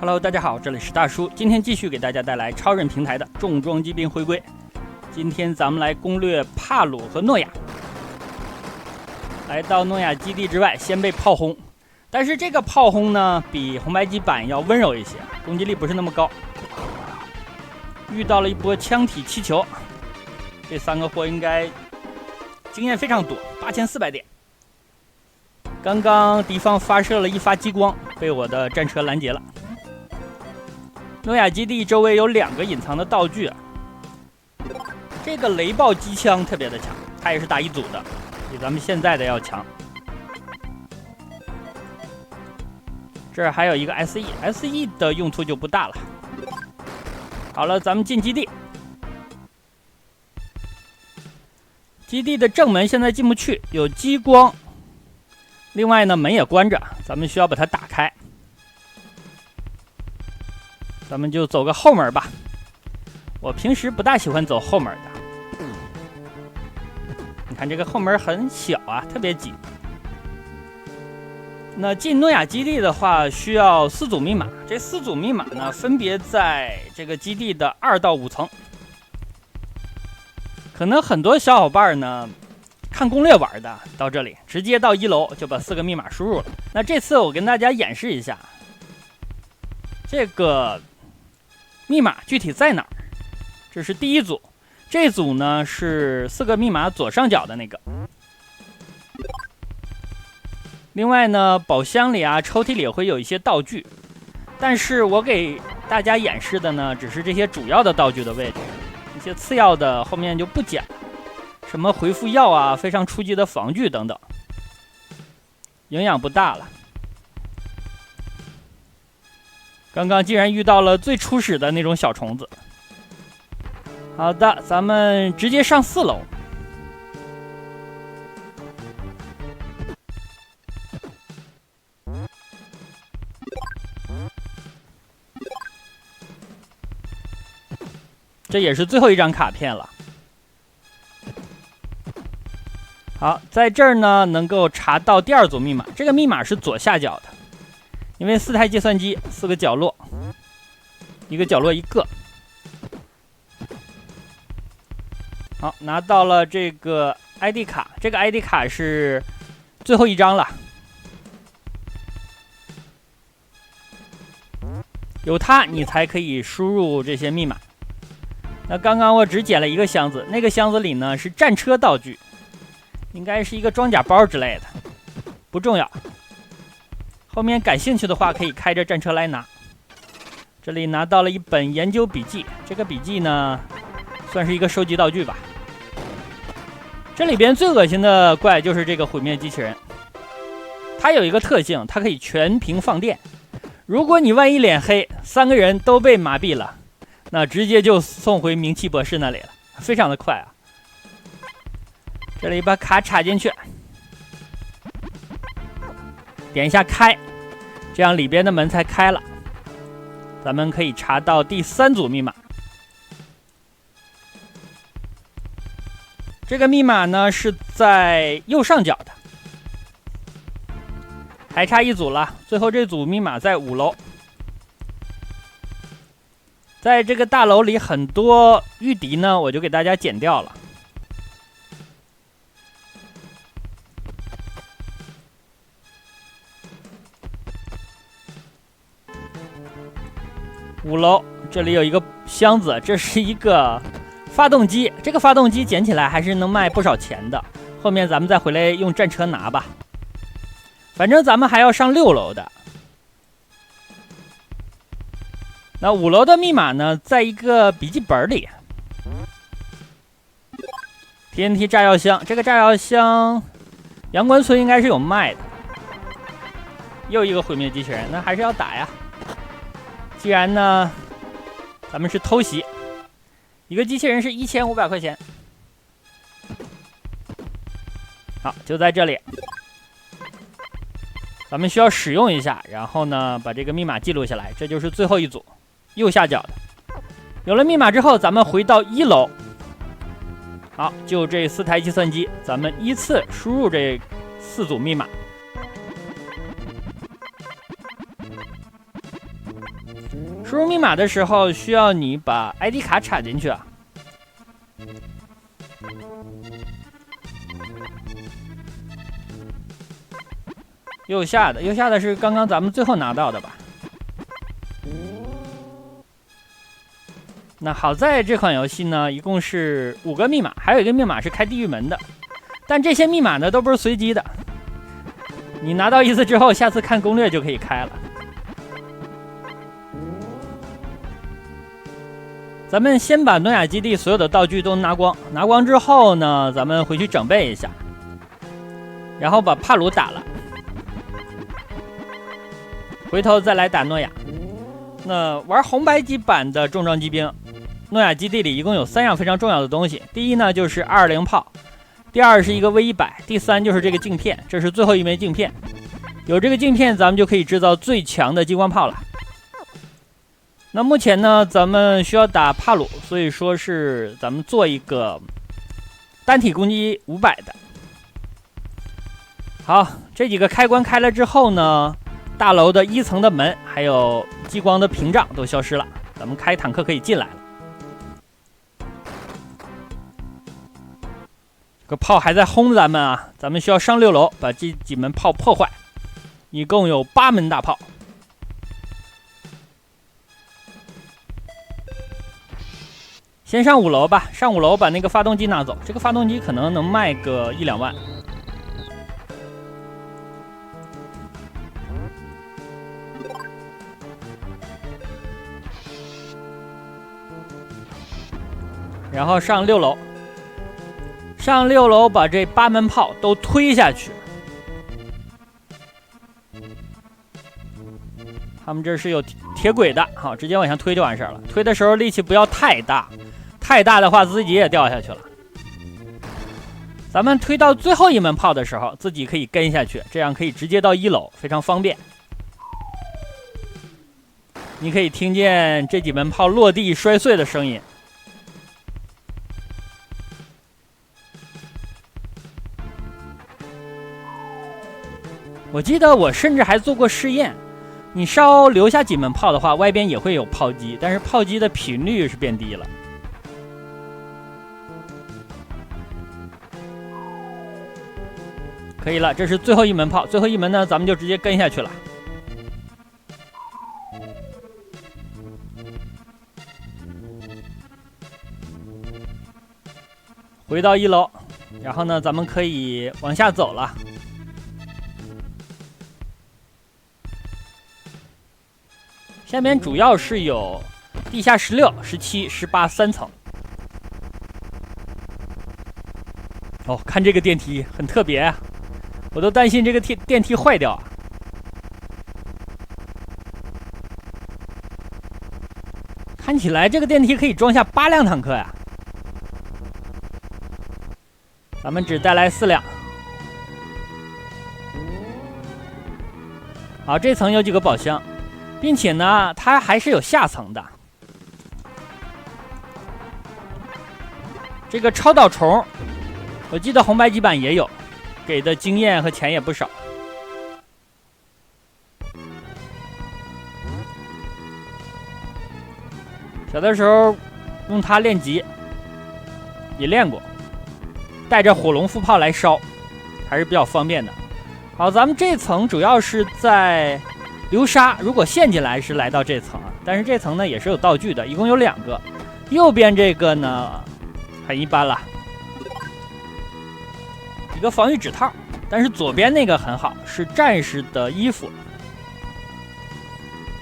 Hello， 大家好，这里是大叔，今天继续给大家带来超人平台的重装机兵回归。今天咱们来攻略帕鲁和诺亚。来到诺亚基地之外，先被炮轰，但是这个炮轰呢，比红白机版要温柔一些，攻击力不是那么高。遇到了一波枪体气球，这三个货应该经验非常多，8400点。刚刚敌方发射了一发激光，被我的战车拦截了。诺亚基地周围有2个隐藏的道具啊，这个雷暴机枪特别的强，它也是打一组的，比咱们现在的要强。这儿还有一个 SE 的用途就不大了。好了，咱们进基地。基地的正门现在进不去，有激光。另外呢，门也关着，咱们需要把它打开。咱们就走个后门吧。我平时不大喜欢走后门的。你看这个后门很小啊，特别挤。那进诺亚基地的话，需要4组密码。这4组密码呢，分别在这个基地的2到5层。可能很多小伙伴呢，看攻略玩的，到这里直接到1楼就把4个密码输入了。那这次我跟大家演示一下，这个密码具体在哪儿？这是第1组，这组呢是4个密码左上角的那个。另外呢，宝箱里啊、抽屉里会有一些道具，但是我给大家演示的呢，只是这些主要的道具的位置，一些次要的后面就不讲了，什么回复药啊、非常初级的防具等等，营养不大了。刚刚竟然遇到了最初始的那种小虫子。好的，咱们直接上4楼。这也是最后一张卡片了。好，在这儿呢能够查到第2组密码，这个密码是左下角的。因为4台计算机，4个角落，一个角落一个。好，拿到了这个 ID 卡，这个 ID 卡是最后一张了。有它，你才可以输入这些密码。那刚刚我只捡了一个箱子，那个箱子里呢是战车道具，应该是一个装甲包之类的，不重要。后面感兴趣的话，可以开着战车来拿。这里拿到了一本研究笔记，这个笔记呢，算是一个收集道具吧。这里边最恶心的怪就是这个毁灭机器人，它有一个特性，它可以全屏放电。如果你万一脸黑，3个人都被麻痹了，那直接就送回明奇博士那里了，非常的快啊。这里把卡插进去。点一下开，这样里边的门才开了。咱们可以查到第3组密码。这个密码呢是在右上角的，还差1组了。最后这组密码在5楼。在这个大楼里很多御敌呢，我就给大家剪掉了。5楼这里有一个箱子，这是一个发动机，这个发动机捡起来还是能卖不少钱的，后面咱们再回来用战车拿吧。反正咱们还要上6楼的。那5楼的密码呢，在一个笔记本里。TNT 炸药箱，这个炸药箱阳关村应该是有卖的。又一个毁灭机器人，那还是要打呀。既然呢，咱们是偷袭，一个机器人是1500块钱。好，就在这里，咱们需要使用一下，然后呢，把这个密码记录下来，这就是最后一组，右下角的。有了密码之后，咱们回到1楼。好，就这4台计算机，咱们依次输入这4组密码。输入密码的时候需要你把 ID 卡插进去啊。右下的是刚刚咱们最后拿到的吧？那好在这款游戏呢，一共是5个密码，还有一个密码是开地狱门的，但这些密码呢都不是随机的，你拿到一次之后，下次看攻略就可以开了。咱们先把诺亚基地所有的道具都拿光，拿光之后呢，咱们回去整备一下，然后把帕鲁打了，回头再来打诺亚。那玩红白机版的重装机兵，诺亚基地里一共有3样非常重要的东西。第一呢就是220炮，第二是一个 V100，第三就是这个镜片，这是最后一枚镜片。有这个镜片，咱们就可以制造最强的激光炮了。那目前呢，咱们需要打帕鲁，所以说是咱们做一个单体攻击500的。好，这几个开关开了之后呢，大楼的1层的门还有激光的屏障都消失了，咱们开坦克可以进来了。这个炮还在轰咱们啊，咱们需要上6楼把这几门炮破坏，一共有8门大炮。先上5楼吧，上5楼把那个发动机拿走，这个发动机可能能卖个1-2万。然后上6楼，上6楼把这8门炮都推下去。他们这是有铁轨的，好，直接往下推就完事儿了。推的时候力气不要太大，太大的话自己也掉下去了。咱们推到最后一门炮的时候，自己可以跟下去，这样可以直接到1楼，非常方便。你可以听见这几门炮落地摔碎的声音。我记得我甚至还做过试验，你稍留下几门炮的话，外边也会有炮击，但是炮击的频率是变低了。可以了，这是最后一门炮，最后一门呢，咱们就直接跟下去了。回到1楼，然后呢，咱们可以往下走了。下面主要是有地下16、17、18 3层。哦，看这个电梯很特别啊，我都担心这个电梯坏掉啊。看起来这个电梯可以装下8辆坦克呀。咱们只带来4辆。好，这层有几个宝箱。并且呢，它还是有下层的。这个超导虫，我记得红白机版也有，给的经验和钱也不少。小的时候用它练级，也练过，带着火龙副炮来烧，还是比较方便的。好，咱们这层主要是在流沙，如果陷进来是来到这层啊，但是这层呢也是有道具的，一共有2个。右边这个呢很一般了，一个防御指套，但是左边那个很好，是战士的衣服，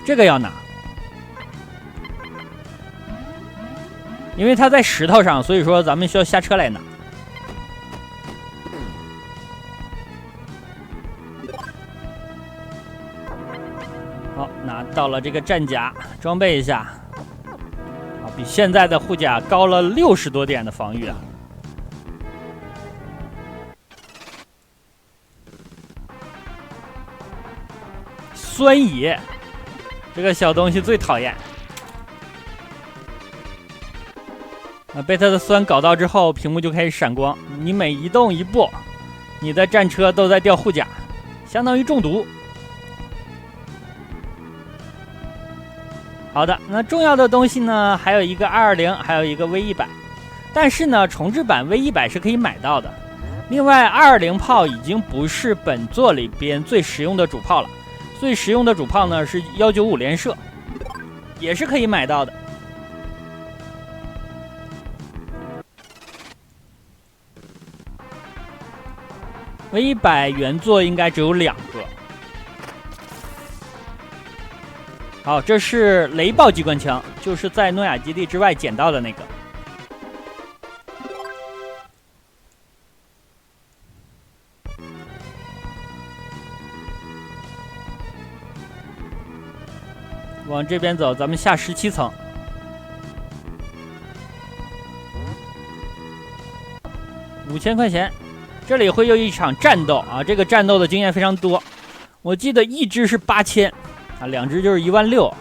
这个要拿，因为它在石头上，所以说咱们需要下车来拿。好，拿到了这个战甲，装备一下。好，比现在的护甲高了60多点的防御啊！酸野，这个小东西最讨厌。被它的酸搞到之后，屏幕就开始闪光。你每移动一步，你的战车都在掉护甲，相当于中毒。好的，那重要的东西呢，还有一个220，还有一个 V100，但是呢，重置版 V100是可以买到的。另外，220炮已经不是本作里边最实用的主炮了，最实用的主炮呢是195连射，也是可以买到的。V100原作应该只有2个。好，这是雷暴机关枪，就是在诺亚基地之外捡到的那个。往这边走，咱们下17层。5000块钱，这里会有一场战斗啊！这个战斗的经验非常多，我记得一只是8000啊，2只就是16000，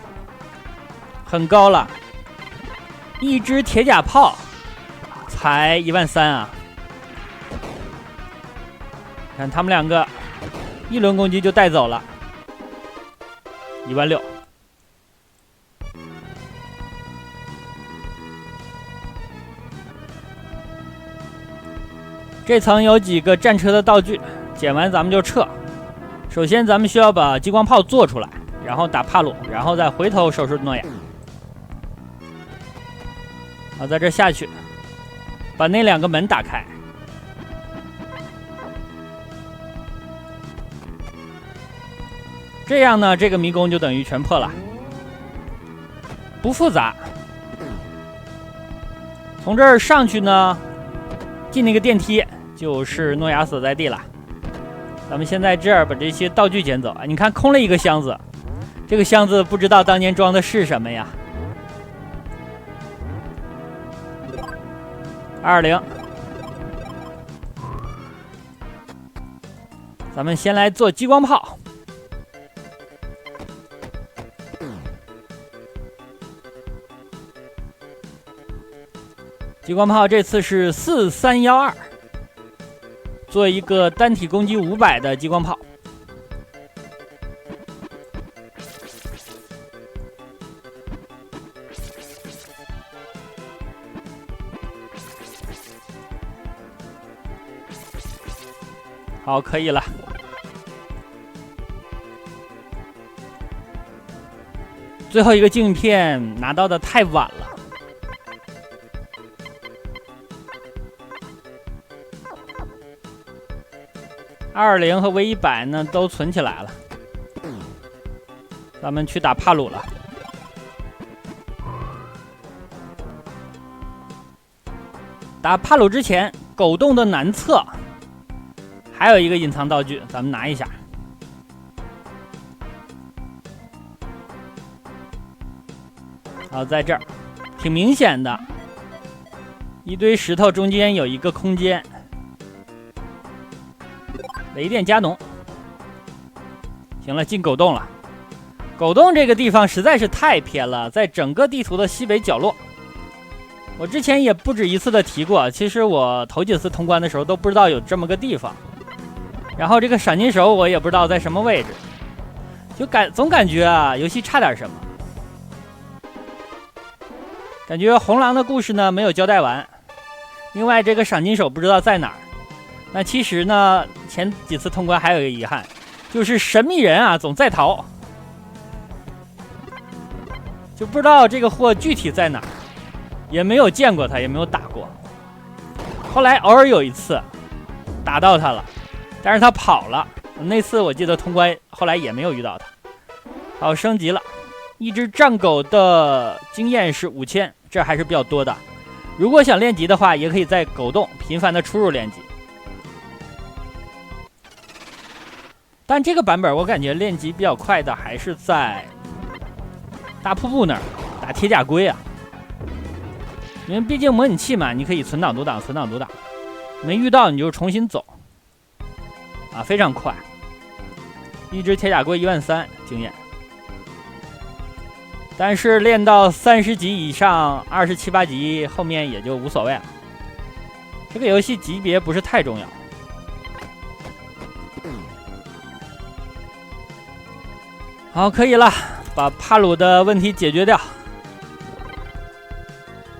很高了。一只铁甲炮才13000啊！看他们2个一轮攻击就带走了16000。这层有几个战车的道具，捡完咱们就撤。首先咱们需要把激光炮做出来，然后打帕鲁，然后再回头收拾诺亚。好，在这下去，把那2个门打开。这样呢，这个迷宫就等于全破了，不复杂。从这儿上去呢，进那个电梯。就是诺亚所在地了。咱们先在这儿把这些道具捡走啊！你看，空了一个箱子，这个箱子不知道当年装的是什么呀？220，咱们先来做激光炮。激光炮这次是4312。做一个单体攻击500的激光炮，好，可以了。最后一个镜片拿到的太晚了。220和 V100呢都存起来了，咱们去打帕鲁了。打帕鲁之前，狗洞的南侧还有一个隐藏道具，咱们拿一下。好，在这儿，挺明显的，一堆石头中间有一个空间。雷电加农，行了，进狗洞了。狗洞这个地方实在是太偏了，在整个地图的西北角落。我之前也不止一次的提过，其实我头几次通关的时候都不知道有这么个地方。然后这个赏金手我也不知道在什么位置，就总感觉啊，游戏差点什么。感觉红狼的故事呢没有交代完，另外这个赏金手不知道在哪儿。那其实呢，前几次通关还有一个遗憾，就是神秘人啊总在逃，就不知道这个货具体在哪儿，也没有见过他，也没有打过。后来偶尔有一次打到他了，但是他跑了。那次我记得通关后来也没有遇到他。好，升级了，一只战狗的经验是5000，这还是比较多的。如果想练级的话，也可以在狗洞频繁的出入练级。但这个版本我感觉练级比较快的还是在大瀑布那儿打铁甲龟啊，因为毕竟模拟器嘛，你可以存档读档，存档读档，没遇到你就重新走啊，非常快。一只铁甲龟13000经验，但是练到30级以上，27、8级后面也就无所谓了。这个游戏级别不是太重要。好，可以了，把帕鲁的问题解决掉。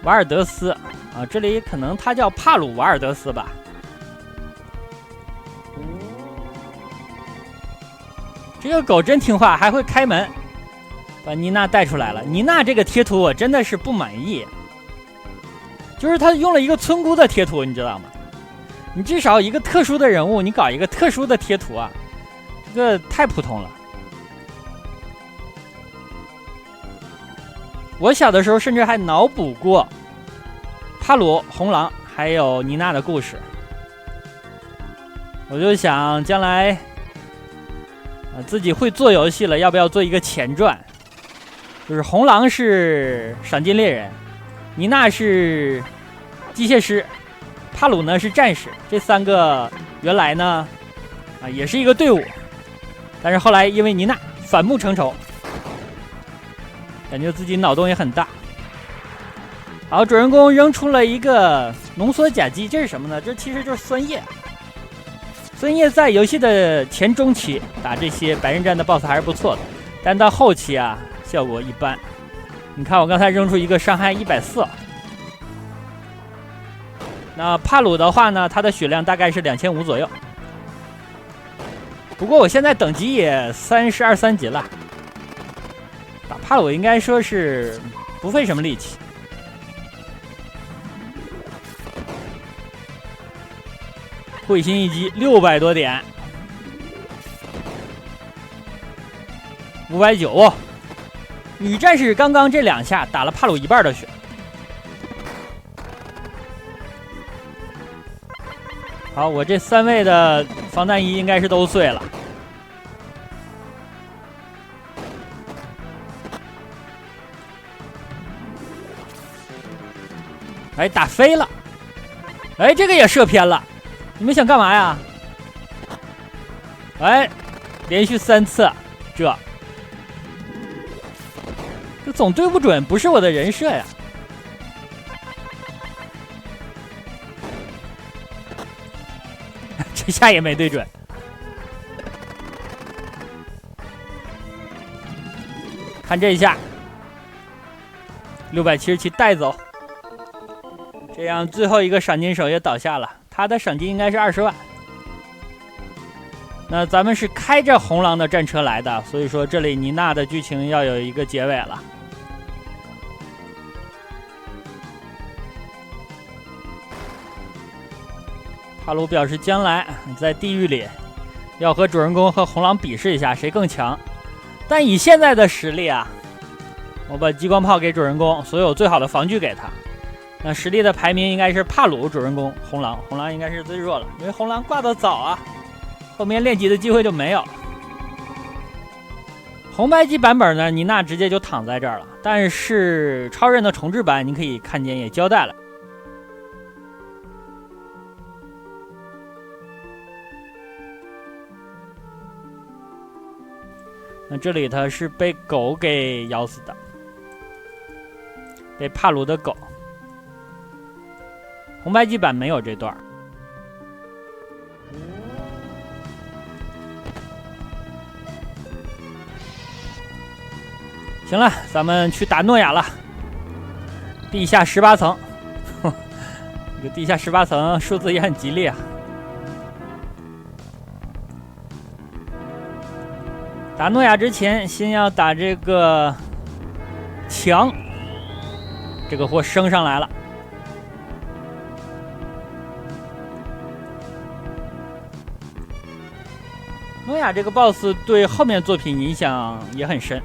瓦尔德斯啊，这里可能他叫帕鲁瓦尔德斯吧。这个狗真听话，还会开门，把妮娜带出来了。妮娜这个贴图我真的是不满意，就是他用了一个村姑的贴图，你知道吗？你至少一个特殊的人物，你搞一个特殊的贴图啊，这个太普通了。我小的时候甚至还脑补过帕鲁、红狼还有妮娜的故事，我就想将来自己会做游戏了，要不要做一个前传？就是红狼是赏金猎人，妮娜是机械师，帕鲁呢是战士。这三个原来呢也是一个队伍，但是后来因为妮娜反目成仇，感觉自己脑洞也很大。好，主人公扔出了一个浓缩甲基，这是什么呢？这其实就是酸液。酸液在游戏的前中期打这些白刃战的 BOSS 还是不错的，但到后期啊效果一般。你看我刚才扔出一个伤害140，那帕鲁的话呢，他的血量大概是2500左右。不过我现在等级也32、3级了，打帕鲁应该说是不费什么力气。会心一击600多点，590哦。女战士刚刚这2下打了帕鲁一半的血。好，我这3位的防弹衣应该是都碎了。哎，打飞了。哎，这个也射偏了。你们想干嘛呀？哎，连续3次，这总对不准，不是我的人设呀。这下也没对准。看这一下，677带走，这样最后一个赏金手也倒下了。他的赏金应该是20万。那咱们是开着红狼的战车来的，所以说这里妮娜的剧情要有一个结尾了。帕鲁表示将来在地狱里要和主人公和红狼比试一下谁更强，但以现在的实力啊，我把激光炮给主人公，所有最好的防具给他。那实力的排名应该是帕鲁、主人公、红狼，红狼应该是最弱了，因为红狼挂得早啊，后面练级的机会就没有。红白机版本呢，妮娜直接就躺在这儿了，但是超人的重置版你可以看见也交代了。那这里他是被狗给咬死的，被帕鲁的狗。红白机版没有这段。行了，咱们去打诺亚了。地下18层，这个地下18层数字也很吉利啊。打诺亚之前，先要打这个墙，这个货升上来了。诺亚这个 BOSS 对后面作品影响也很深，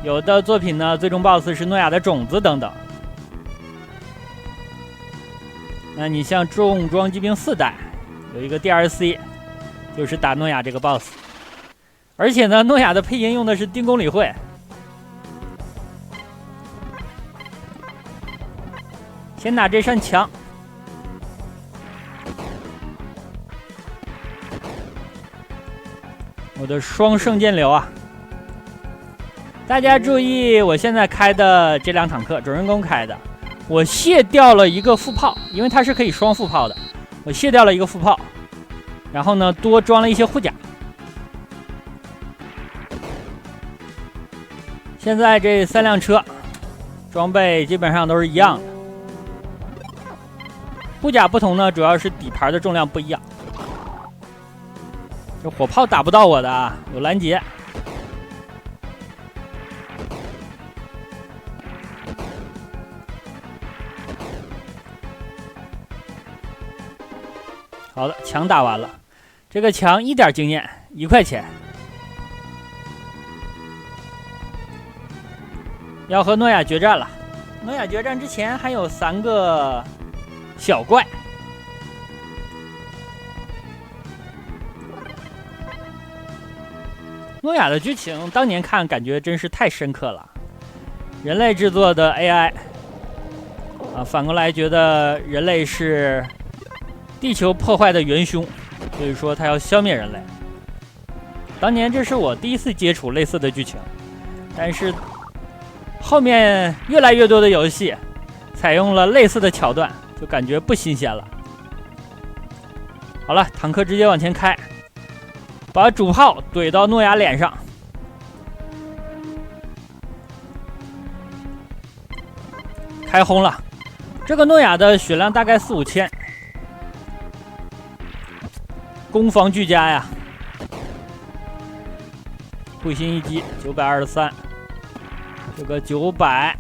有的作品呢，最终 BOSS 是诺亚的种子等等。那你像重装机兵4代有一个 DLC， 就是打诺亚这个 BOSS， 而且呢，诺亚的配音用的是丁公理会。先打这扇墙。我的双圣剑流啊！大家注意，我现在开的这辆坦克，主人公开的，我卸掉了一个副炮，因为它是可以双副炮的，我卸掉了一个副炮，然后呢，多装了一些护甲。现在这3辆车装备基本上都是一样的，护甲不同呢，主要是底盘的重量不一样。这火炮打不到我的啊，有拦截。好的，墙打完了，这个墙1点经验，1块钱。要和诺亚决战了。诺亚决战之前还有3个小怪。诺亚的剧情当年看感觉真是太深刻了，人类制作的 AI 啊，反过来觉得人类是地球破坏的元凶，所以说他要消灭人类。当年这是我第一次接触类似的剧情，但是后面越来越多的游戏采用了类似的桥段，就感觉不新鲜了。好了，坦克直接往前开，把主炮怼到诺亚脸上。开轰了，这个诺亚的血量大概4、5千，攻防俱佳呀。会心一击923，这个900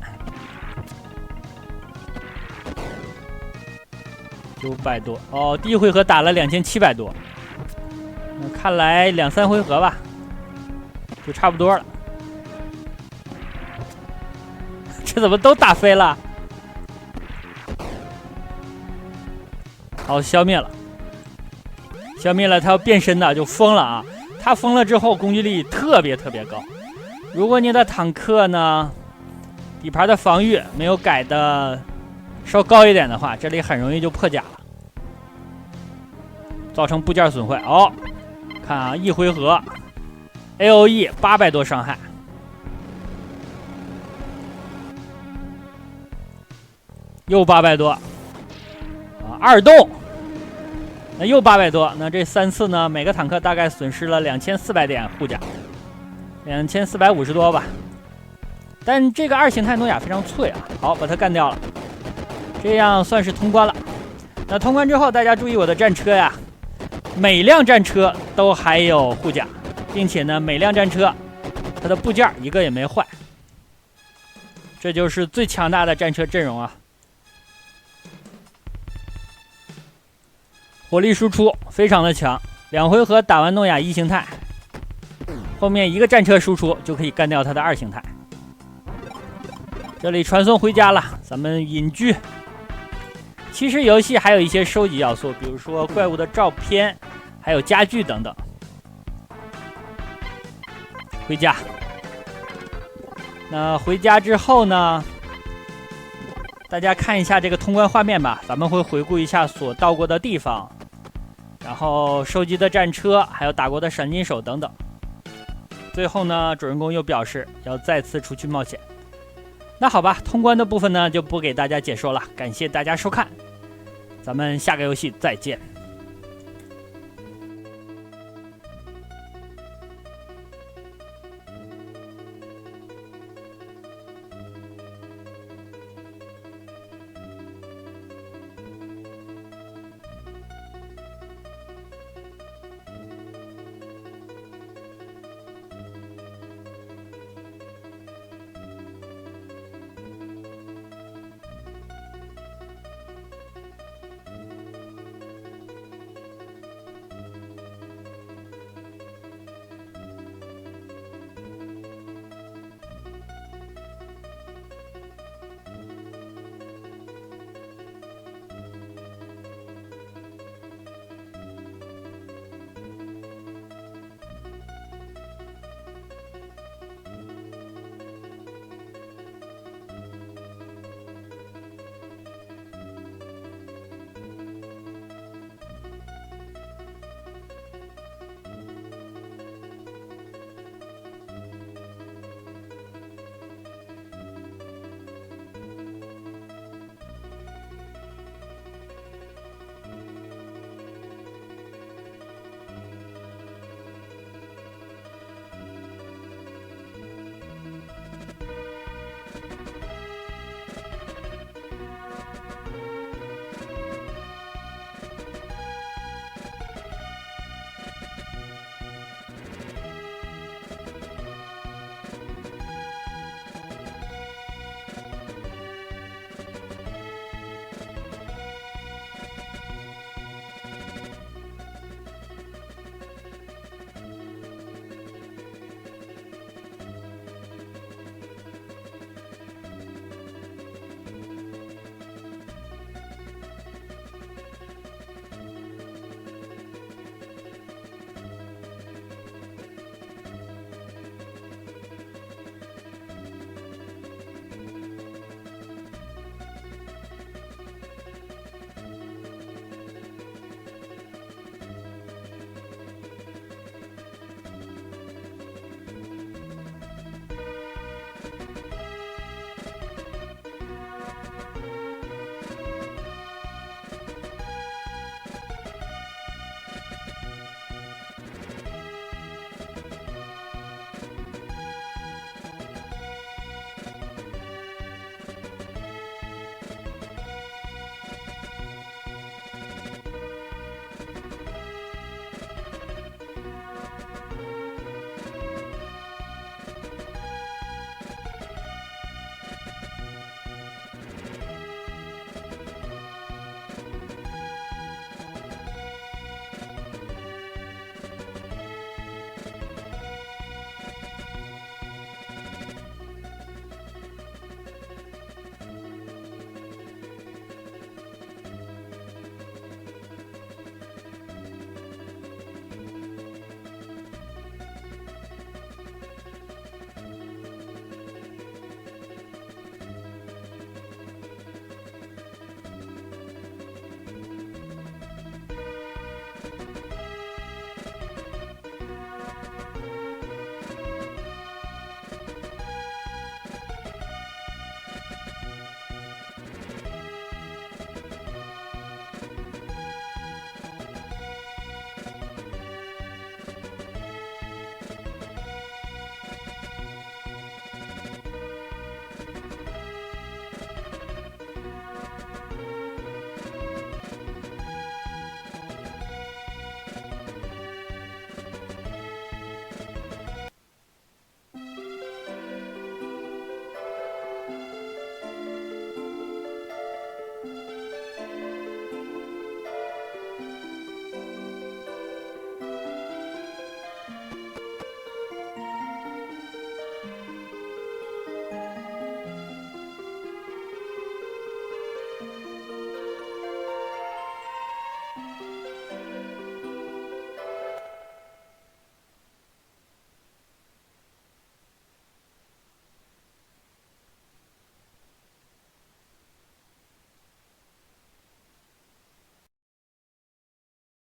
多哦，第一回合打了2700多，那看来2、3回合吧，就差不多了。这怎么都打飞了？好，消灭了，消灭了，他要变身的就疯了啊！他疯了之后攻击力特别高。如果你的坦克呢底盘的防御没有改的稍高一点的话，这里很容易就破甲了，造成部件损坏。哦，看啊，一回合 AOE 800多伤害，又800多啊，2动。那又800多，那这3次呢，每个坦克大概损失了2400点护甲，2450多吧。但这个2形态诺亚非常脆啊，好，把它干掉了，这样算是通关了。那通关之后，大家注意我的战车呀，每辆战车都还有护甲，并且呢，每辆战车它的部件一个也没坏，这就是最强大的战车阵容啊。火力输出非常的强，2回合打完诺亚1形态，后面1个战车输出就可以干掉他的2形态。这里传送回家了，咱们隐居。其实游戏还有一些收集要素，比如说怪物的照片，还有家具等等。回家。那回家之后呢，大家看一下这个通关画面吧，咱们会回顾一下所到过的地方，然后收集的战车，还有打过的闪金手等等。最后呢，主人公又表示要再次出去冒险。那好吧，通关的部分呢就不给大家解说了，感谢大家收看，咱们下个游戏再见。